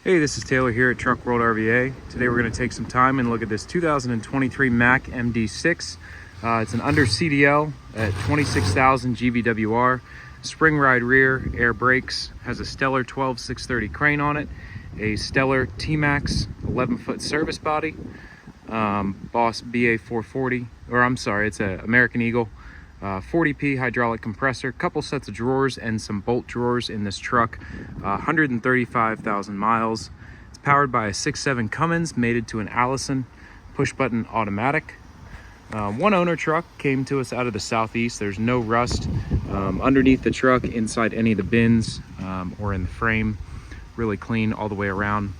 Hey, this is Taylor here at Truck World RVA. Today we're going to take some time and look at this 2023 Mack MD6. It's an under CDL at 26,000 GVWR, spring ride rear, air brakes, has a Stellar 12-630 crane on it, a Stellar T-Max 11-foot service body, Boss BA 440, or I'm sorry, it's an American Eagle 40P hydraulic compressor, couple sets of drawers and some bolt drawers in this truck, 135,000 miles. It's powered by a 6.7 Cummins mated to an Allison push button automatic. One owner truck, came to us out of the southeast. There's no rust underneath the truck, inside any of the bins or in the frame. Really clean all the way around.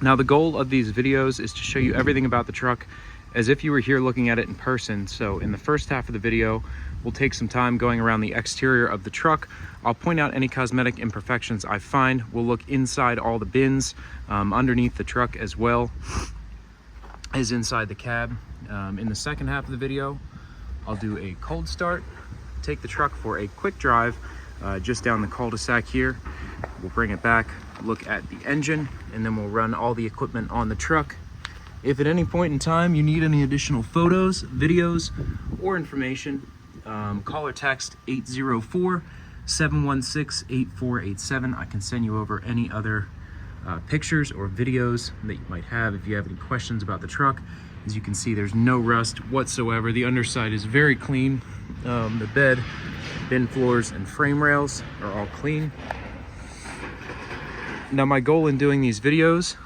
Now the goal of these videos is to show you everything about the truck as if you were here looking at it in person. So in the first half of the video, we'll take some time going around the exterior of the truck. I'll point out any cosmetic imperfections I find. We'll look inside all the bins, underneath the truck as well as inside the cab. In the second half of the video, I'll do a cold start, take the truck for a quick drive just down the cul-de-sac here. We'll bring it back, look at the engine, and then we'll run all the equipment on the truck. If at any point in time you need any additional photos, videos, or information, call or text 804-716-8487. I can send you over any other pictures or videos that you might have if you have any questions about the truck. As you can see, there's no rust whatsoever. The underside is very clean. The bed, bin floors, and frame rails are all clean. Now my goal in doing these videos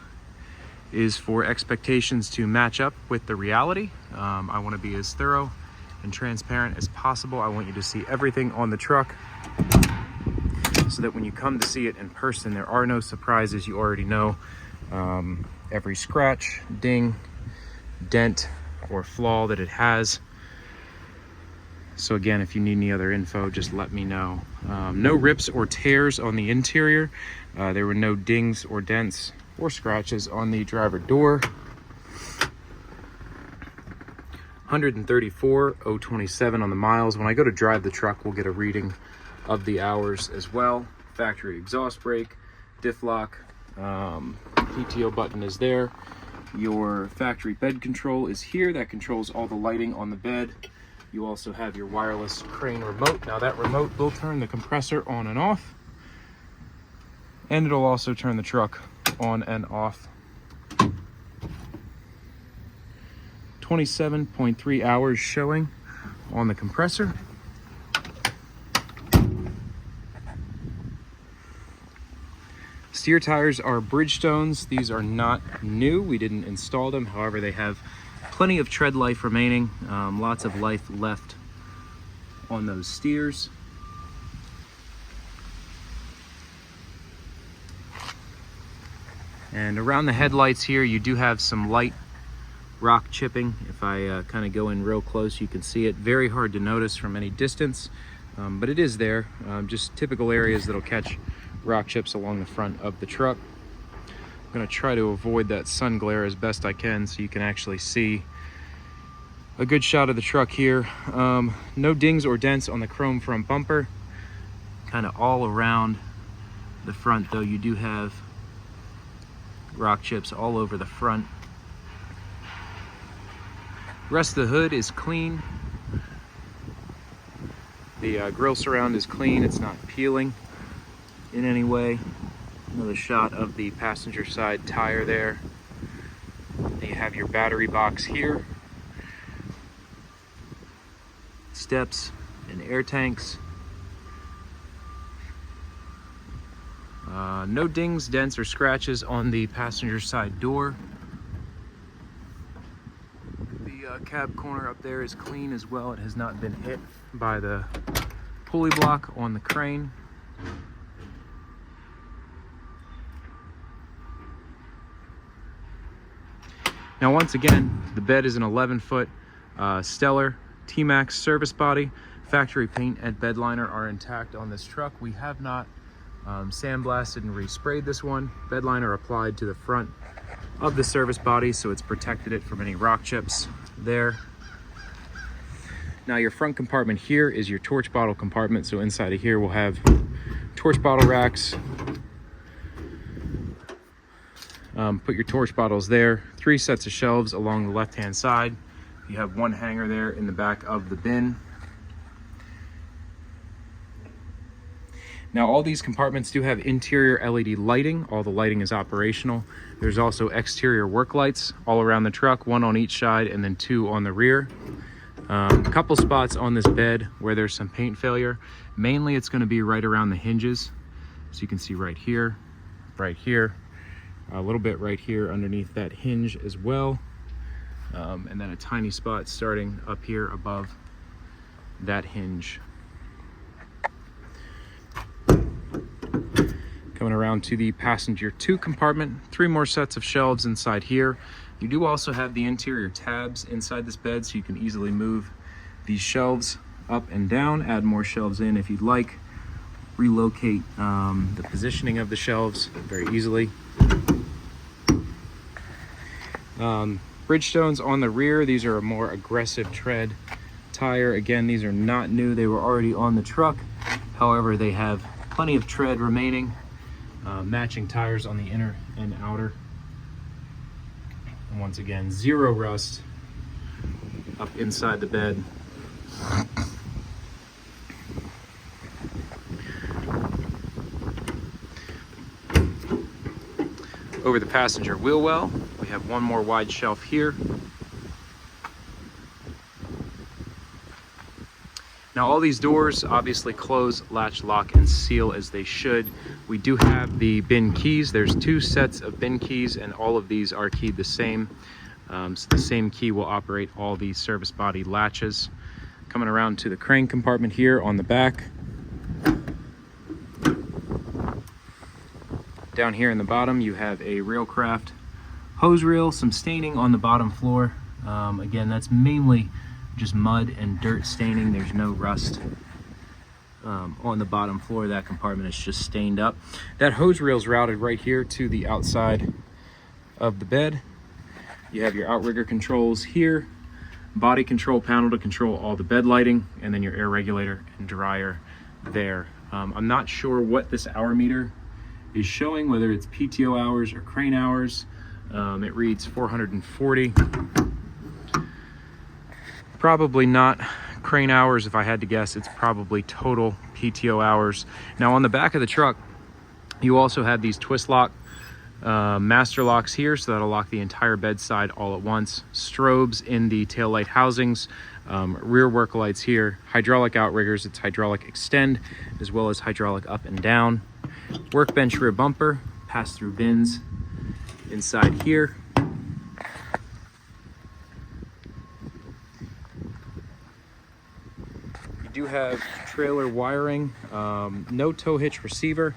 is for expectations to match up with the reality. I want to be as thorough and transparent as possible. I want you to see everything on the truck so that when you come to see it in person, there are no surprises. You already know every scratch, ding, dent, or flaw that it has. So again, if you need any other info, just let me know. No rips or tears on the interior. There were no dings or dents or scratches on the driver door. 134,027 on the miles. When I go to drive the truck, we'll get a reading of the hours as well. Factory exhaust brake, diff lock, PTO button is there. Your factory bed control is here. That controls all the lighting on the bed. You also have your wireless crane remote. Now that remote will turn the compressor on and off, and it'll also turn the truck on and off. 27.3 hours showing on the compressor. Steer tires are Bridgestones. These are not new. We didn't install them. However, they have plenty of tread life remaining. Lots of life left on those steers. And around the headlights here, you do have some light rock chipping. If I kind of go in real close, you can see it. Very hard to notice from any distance, but it is there. Just typical areas that'll catch rock chips along the front of the truck. I'm going to try to avoid that sun glare as best I can so you can actually see a good shot of the truck here. No dings or dents on the chrome front bumper. Kind of all around the front though, you do have rock chips all over the front. Rest of the hood is clean. The grill surround is clean. It's not peeling in any way. Another shot of the passenger side tire there. Then you have your battery box here. Steps and air tanks. No dings, dents, or scratches on the passenger side door. The cab corner up there is clean as well. It has not been hit by the pulley block on the crane. Now once again, the bed is an 11-foot Stellar T-Max service body. Factory paint and bed liner are intact on this truck. We have not sandblasted and resprayed this one. Bed liner applied to the front of the service body, so it's protected it from any rock chips there. Now your front compartment here is your torch bottle compartment. So inside of here we'll have torch bottle racks, Put your torch bottles there. 3 sets of shelves along the left-hand side. You have 1 hanger there in the back of the bin. Now all these compartments do have interior LED lighting. All the lighting is operational. There's also exterior work lights all around the truck, 1 on each side and then 2 on the rear. A couple spots on this bed where there's some paint failure. Mainly it's going to be right around the hinges. So you can see right here, a little bit right here underneath that hinge as well. And then a tiny spot starting up here above that hinge. Coming around to the passenger 2 compartment, 3 more sets of shelves inside here. You do also have the interior tabs inside this bed, so you can easily move these shelves up and down, add more shelves in if you'd like, relocate the positioning of the shelves very easily. Bridgestones on the rear. These are a more aggressive tread tire. Again, these are not new. They were already on the truck. However, they have plenty of tread remaining. Matching tires on the inner and outer. And once again, 0 rust up inside the bed. Over the passenger wheel well, we have 1 more wide shelf here. Now all these doors obviously close, latch, lock, and seal as they should. We do have the bin keys. There's 2 sets of bin keys and all of these are keyed the same. So the same key will operate all these service body latches. Coming around to the crane compartment here on the back. Down here in the bottom you have a Railcraft hose reel, some staining on the bottom floor. Again, that's mainly just mud and dirt staining. There's no rust on the bottom floor of that compartment. It's just stained up. That hose reel is routed right here to the outside of the bed. You have your outrigger controls here, body control panel to control all the bed lighting, and then your air regulator and dryer there. I'm not sure what this hour meter is showing, whether it's PTO hours or crane hours. It reads 440. Probably not crane hours. If I had to guess, it's probably total PTO hours. Now on the back of the truck, you also have these twist lock master locks here, so that'll lock the entire bedside all at once. Strobes in the taillight housings, rear work lights here, hydraulic outriggers. It's hydraulic extend as well as hydraulic up and down. Workbench rear bumper, pass-through bins inside here. You do have trailer wiring, no tow hitch receiver.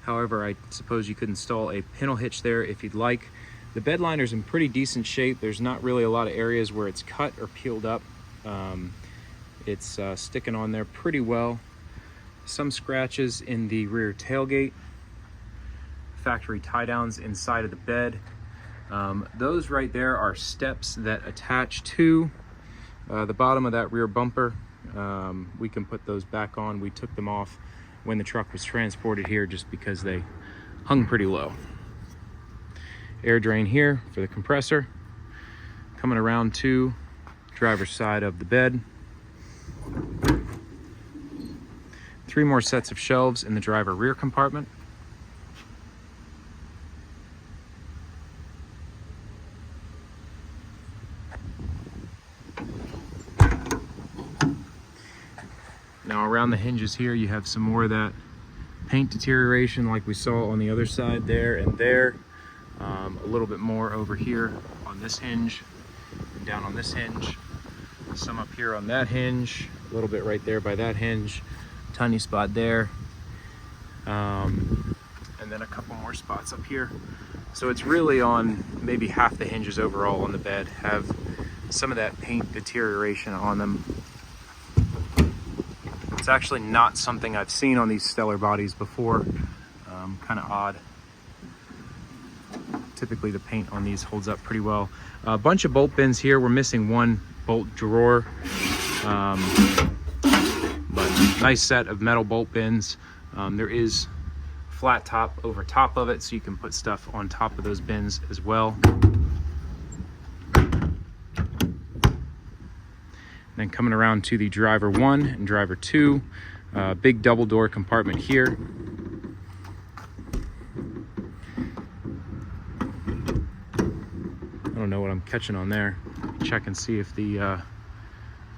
However, I suppose you could install a pintle hitch there if you'd like. The bed liner's in pretty decent shape. There's not really a lot of areas where it's cut or peeled up. It's sticking on there pretty well. Some scratches in the rear tailgate. Factory tie downs inside of the bed. Those right there are steps that attach to the bottom of that rear bumper. We can put those back on. We took them off when the truck was transported here just because they hung pretty low. Air drain here for the compressor. Coming around to driver's side of the bed. 3 more sets of shelves in the driver rear compartment. Now around the hinges here, you have some more of that paint deterioration like we saw on the other side there and there. A little bit more over here on this hinge and down on this hinge. Some up here on that hinge, a little bit right there by that hinge, tiny spot there. And then a couple more spots up here. So it's really on maybe half the hinges overall on the bed have some of that paint deterioration on them. It's actually not something I've seen on these Stellar bodies before. Kind of odd. Typically the paint on these holds up pretty well. A bunch of bolt bins here. We're missing 1 bolt drawer. But nice set of metal bolt bins. There is flat top over top of it, so you can put stuff on top of those bins as well. Then coming around to the driver 1 and driver 2, big double door compartment here. I don't know what I'm catching on there. Check and see if the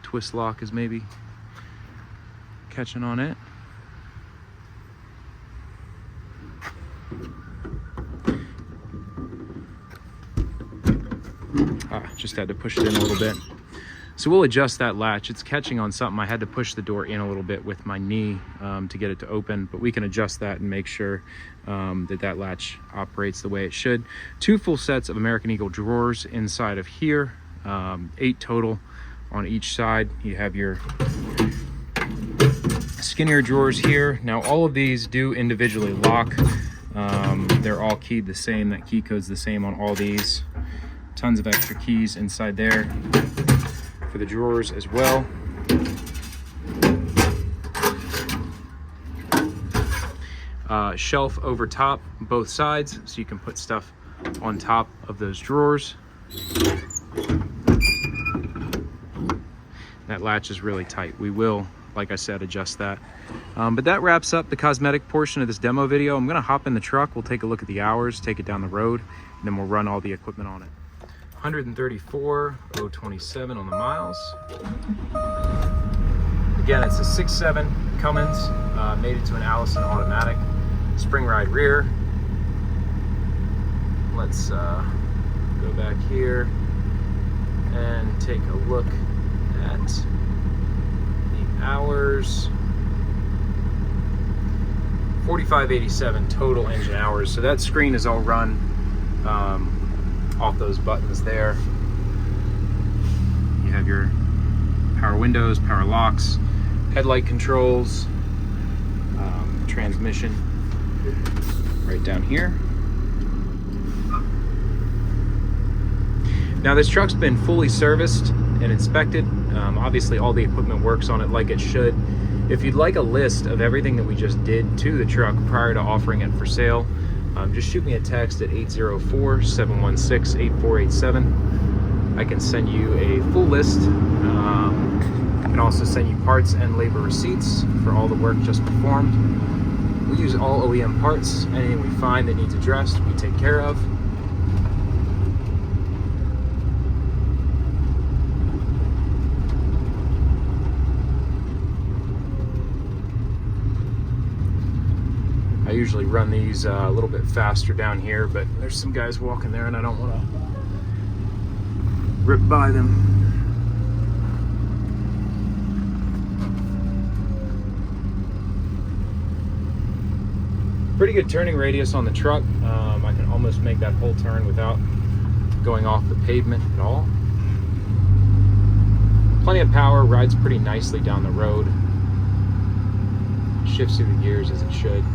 twist lock is maybe catching on it. Just had to push it in a little bit. So we'll adjust that latch. It's catching on something. I had to push the door in a little bit with my knee to get it to open, but we can adjust that and make sure that latch operates the way it should. 2 full sets of American Eagle drawers inside of here, 8 total on each side. You have your skinnier drawers here. Now all of these do individually lock. They're all keyed the same. That key code's the same on all these. Tons of extra keys inside there for the drawers as well. Shelf over top, both sides, so you can put stuff on top of those drawers. That latch is really tight. We will, like I said, adjust that. But that wraps up the cosmetic portion of this demo video. I'm gonna hop in the truck, we'll take a look at the hours, take it down the road, and then we'll run all the equipment on it. 134,027 on the miles. Again, it's a 6.7 Cummins, made it to an Allison automatic, spring ride rear. Let's go back here and take a look at the hours. 4587 total engine hours. So that screen is all run off those buttons there. You have your power windows, power locks, headlight controls, transmission right down here. Now this truck's been fully serviced and inspected. Obviously all the equipment works on it like it should. If you'd like a list of everything that we just did to the truck prior to offering it for sale, just shoot me a text at 804-716-8487. I can send you a full list. I can also send you parts and labor receipts for all the work just performed. We use all OEM parts. Anything we find that needs addressed, we take care of. I usually run these a little bit faster down here, but there's some guys walking there and I don't want to rip by them. Pretty good turning radius on the truck. I can almost make that whole turn without going off the pavement at all. Plenty of power, rides pretty nicely down the road. Shifts through the gears as it should.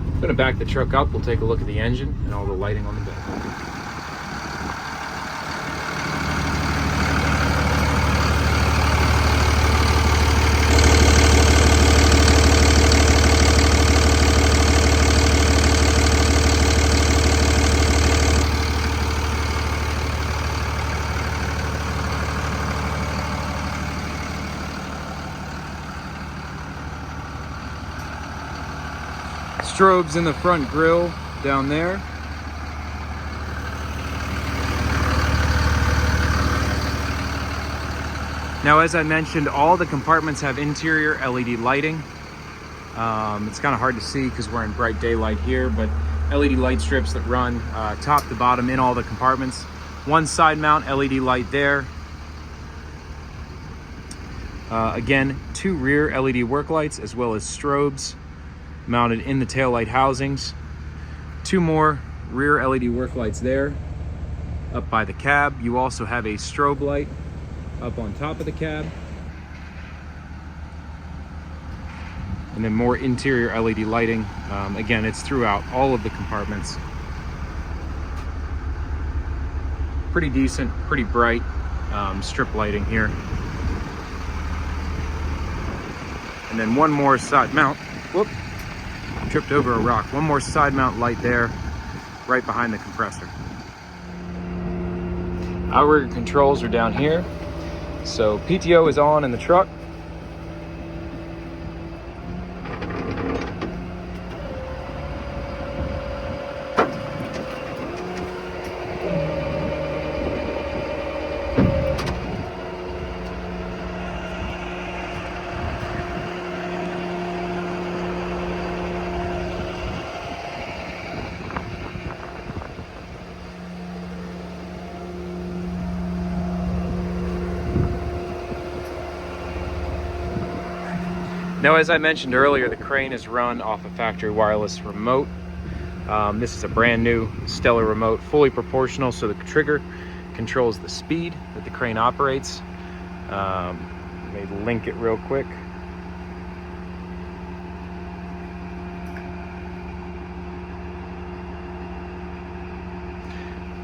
I'm going to back the truck up. We'll take a look at the engine and all the lighting on the back. Strobes in the front grille down there. Now, as I mentioned, all the compartments have interior LED lighting. It's kind of hard to see because we're in bright daylight here, but LED light strips that run top to bottom in all the compartments. One side mount LED light there. Again, 2 rear LED work lights as well as strobes mounted in the taillight housings. 2 more rear LED work lights there up by the cab. You also have a strobe light up on top of the cab. And then more interior LED lighting. Again, it's throughout all of the compartments. Pretty decent, pretty bright strip lighting here. And then one more side mount. Whoop, tripped over a rock. One more side mount light there, right behind the compressor. Outrigger controls are down here. So PTO is on in the truck. Now, as I mentioned earlier, the crane is run off a factory wireless remote. This is a brand new Stellar remote, fully proportional, so the trigger controls the speed that the crane operates. Let me link it real quick.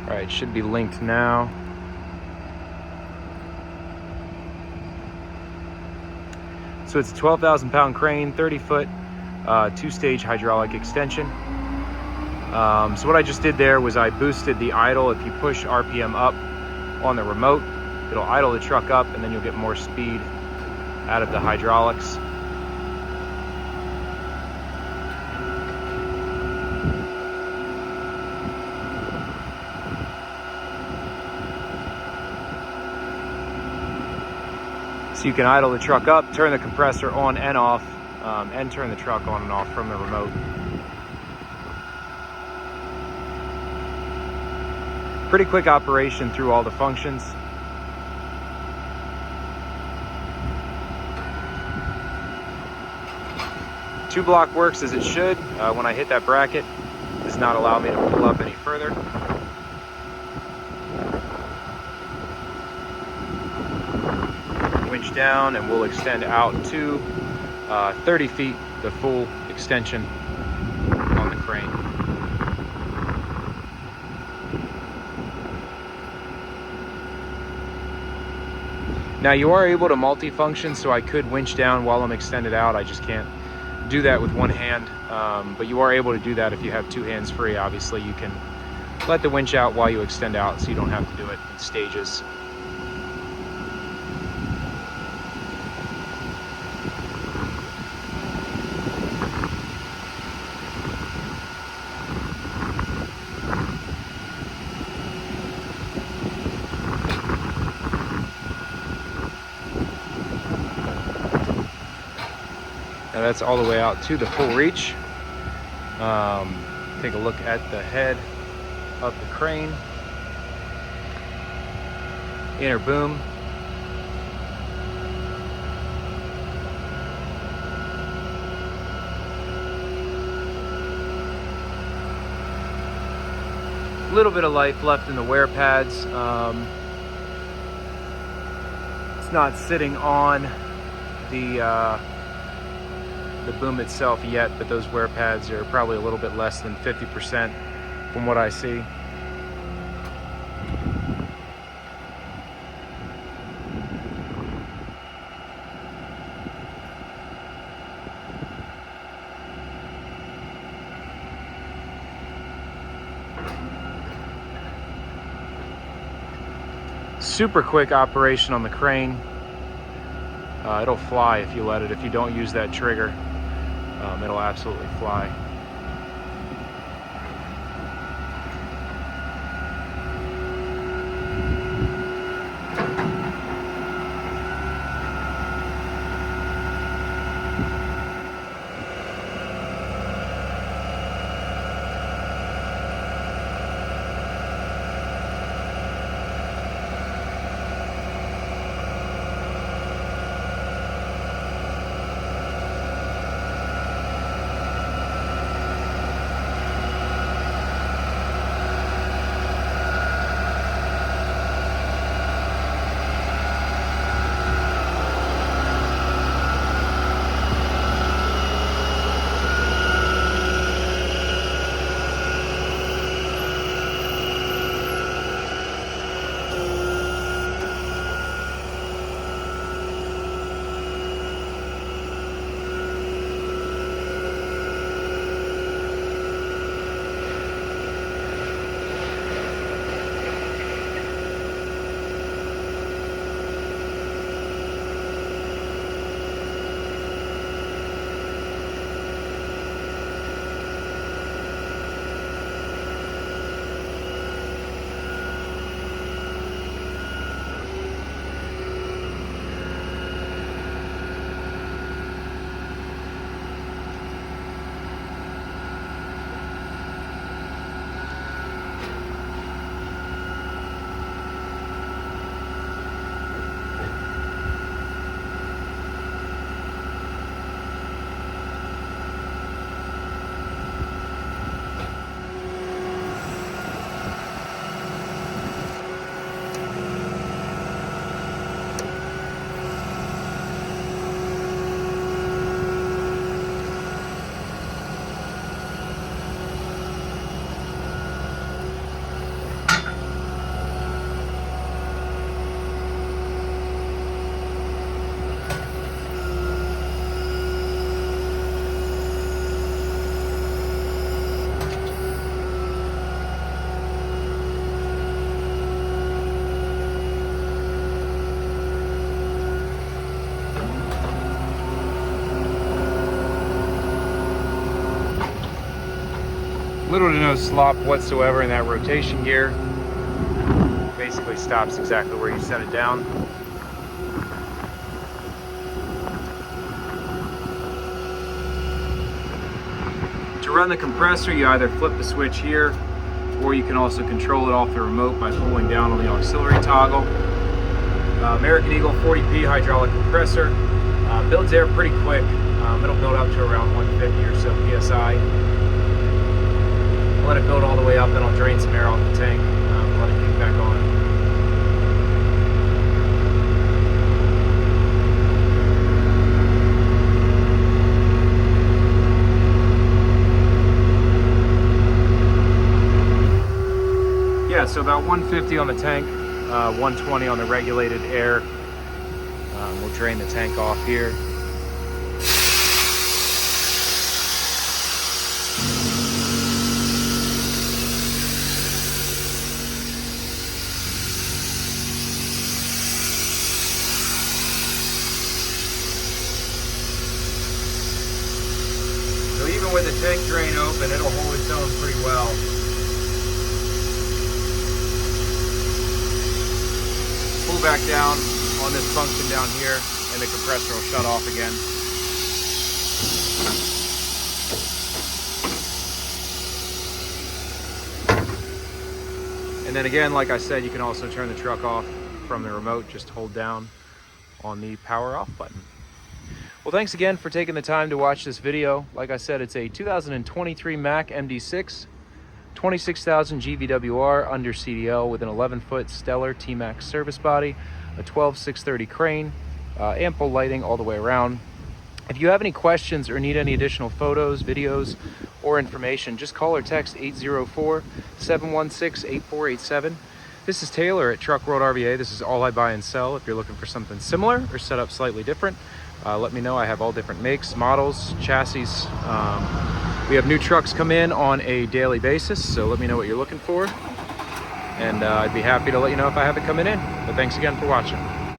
All right, it should be linked now. So it's a 12,000-pound crane, 30-foot, two-stage hydraulic extension. So what I just did there was I boosted the idle. If you push RPM up on the remote, it'll idle the truck up, and then you'll get more speed out of the hydraulics. So you can idle the truck up, turn the compressor on and off, and turn the truck on and off from the remote. Pretty quick operation through all the functions. Two block works as it should. When I hit that bracket, it does not allow me to pull up any further. Winch down, and we'll extend out to 30 feet, the full extension on the crane. Now you are able to multi-function, so I could winch down while I'm extended out. I just can't do that with one hand, but you are able to do that if you have two hands free. Obviously, you can let the winch out while you extend out, so you don't have to do it in stages. Now that's all the way out to the full reach. Take a look at the head of the crane. Inner boom. A little bit of life left in the wear pads. It's not sitting on the boom itself yet, but those wear pads are probably a little bit less than 50% from what I see. Super quick operation on the crane. It'll fly if you let it. If you don't use that trigger, it'll absolutely fly. Little to no slop whatsoever in that rotation gear. Basically stops exactly where you set it down. To run the compressor, you either flip the switch here, or you can also control it off the remote by pulling down on the auxiliary toggle. American Eagle 40P hydraulic compressor. Builds air pretty quick. It'll build up to around 150 or so PSI. I'll let it build all the way up, then I'll drain some air off the tank, let it kick back on. Yeah, so about 150 on the tank, 120 on the regulated air. We'll drain the tank off here. So even with the tank drain open, it'll hold its own pretty well. Pull back down on this function down here, and the compressor will shut off again. And then again, like I said, you can also turn the truck off from the remote. Just hold down on the power off button. Well, thanks again for taking the time to watch this video. Like I said, it's a 2023 Mack MD6, 26,000 GVWR under CDL with an 11-foot Stellar T-Max service body, a 12/630 crane, ample lighting all the way around. If you have any questions or need any additional photos, videos, or information, just call or text 804-716-8487. This is Taylor at Truck World RVA. This is all I buy and sell. If you're looking for something similar or set up slightly different, let me know. I have all different makes, models, chassis. We have new trucks come in on a daily basis, so let me know what you're looking for. And I'd be happy to let you know if I have it coming in. But thanks again for watching.